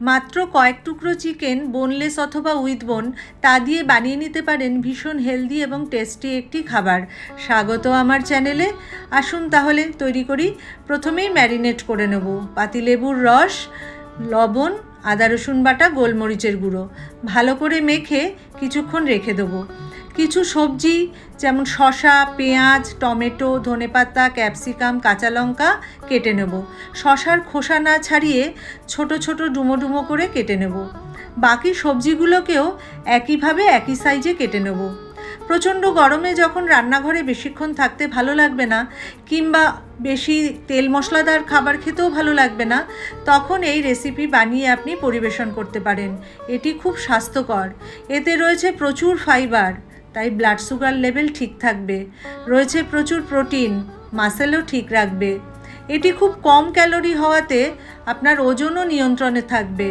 মাত্র কয়েক টুকরো চিকেন, বোনলেস অথবা উইথ বোন, তা দিয়ে বানিয়ে নিতে পারেন ভীষণ হেলদি এবং টেস্টি একটি খাবার। স্বাগত আমার চ্যানেলে। আসুন তাহলে তৈরি করি। প্রথমেই ম্যারিনেট করে নেব পাতিলেবুর রস, লবণ, আদা রসুন বাটা, গোলমরিচের গুঁড়ো। ভালো করে মেখে কিছুক্ষণ রেখে দেবো। কিছু সবজি যেমন শসা, পেঁয়াজ, টমেটো, ধনেপাতা, ক্যাপসিকাম, কাঁচা লঙ্কা কেটে নেব। শসার খোসা না ছাড়িয়ে ছোট ছোট ডুমো ডুমো করে কেটে নেব। বাকি সবজিগুলোকেও একইভাবে একই সাইজে কেটে নেব। প্রচণ্ড গরমে যখন রান্নাঘরে বেশিক্ষণ থাকতে ভালো লাগবে না, কিংবা বেশি তেল মশলাদার খাবার খেতেও ভালো লাগবে না, তখন এই রেসিপি বানিয়ে আপনি পরিবেশন করতে পারেন। এটি খুব স্বাস্থ্যকর। এতে রয়েছে প্রচুর ফাইবার, তাই ব্লাড সুগার লেভেল ঠিক থাকবে। রয়েছে প্রচুর প্রোটিন, মাসেলও ঠিক রাখবে। এটি খুব কম ক্যালোরি হওয়াতে আপনার ওজনও নিয়ন্ত্রণে থাকবে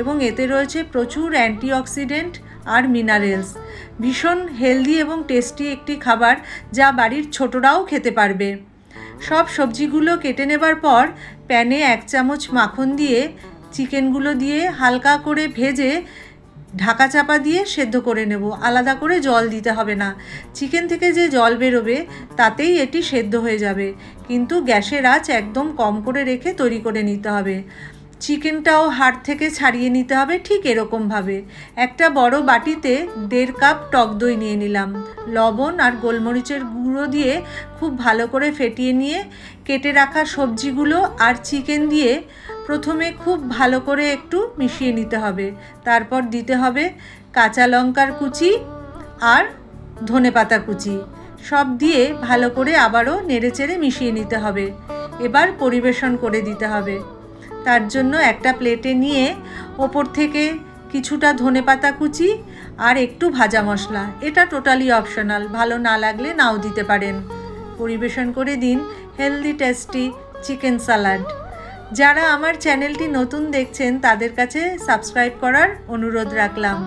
এবং এতে রয়েছে প্রচুর অ্যান্টিঅক্সিডেন্ট আর মিনারেলস। ভীষণ হেলদি এবং টেস্টি একটি খাবার, যা বাড়ির ছোটরাও খেতে পারবে। সব সবজিগুলো কেটে নেবার পর প্যানে 1 চামচ মাখন দিয়ে চিকেনগুলো দিয়ে হালকা করে ভেজে ঢাকা চাপা দিয়ে সেদ্ধ করে নেব। আলাদা করে জল দিতে হবে না। চিকেন থেকে যে জল বেরোবে তাতেই এটি সেদ্ধ হয়ে যাবে, কিন্তু গ্যাসের আঁচ একদম কম করে রেখে তৈরি করে নিতে হবে। চিকেনটাও হাড় থেকে ছাড়িয়ে নিতে হবে ঠিক এরকমভাবে। একটা বড় বাটিতে 1.5 কাপ টক দই নিয়ে নিলাম। লবণ আর গোলমরিচের গুঁড়ো দিয়ে খুব ভালো করে ফেটিয়ে নিয়ে কেটে রাখা সবজিগুলো আর চিকেন দিয়ে প্রথমে খুব ভালো করে একটু মিশিয়ে নিতে হবে। তারপর দিতে হবে কাঁচা লঙ্কার কুচি আর ধনেপাতা কুচি। সব দিয়ে ভালো করে আবারও নেড়েচেড়ে মিশিয়ে নিতে হবে। এবার পরিবেশন করে দিতে হবে। তার জন্য একটা প্লেটে নিয়ে ওপর থেকে কিছুটা ধনেপাতা কুচি আর একটু ভাজা মশলা, এটা টোটালি অপশনাল, ভালো না লাগলে নাও দিতে পারেন। পরিবেশন করে দিন হেলদি টেস্টি চিকেন স্যালাড। যারা আমার চ্যানেলটি নতুন দেখছেন তাদের কাছে সাবস্ক্রাইব করার অনুরোধ রাখলাম।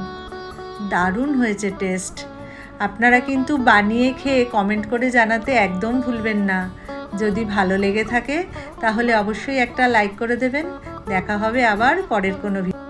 দারুণ হয়েছে টেস্ট। আপনারা কিন্তু বানিয়ে খেয়ে কমেন্ট করে জানাতে একদম ভুলবেন না। যদি ভালো লেগে থাকে তাহলে অবশ্যই একটা লাইক করে দেবেন। দেখা হবে আবার পরের কোনো ভিডিও।